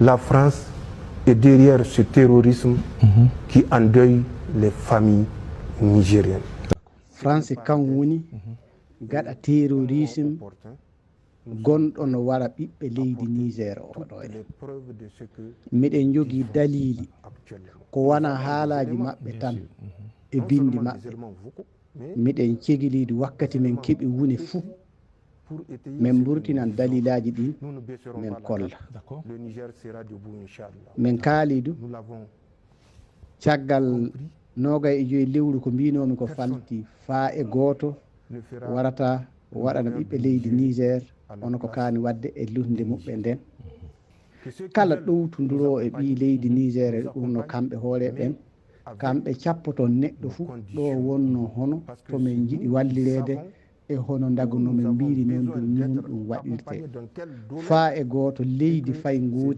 La France est derrière ce terrorisme qui endeuille les familles nigériennes. France kan woni gaɗa terrorisme gonɗo no wara ɓiɓɓe leydi Niger oɗo miɗen jogii dalili ko wana haalaji maɓɓe tan e bindi maɓɓe miɗen cegiliidi wakkati men keɓi wune fuu min burtinan dalilaji ɗin min kolla min kaalidu caggal 25 lewru ko mbinomi ko falti faa e gooto warata waɗana ɓiɓɓe leydi Niger ono ko kaani wadde e lusde muɓɓe nden kala ɗowtodiro e ɓi leydi Niger e ɓurno kamɓe hoore ɓen kamɓe cappoto neɗɗo fuu ɗo wonno hono to min jiɗi wallirede e hono dagu no min mbiri noon ɗum ñun ɗum waɗirte faa e gooto leydi fay nguudi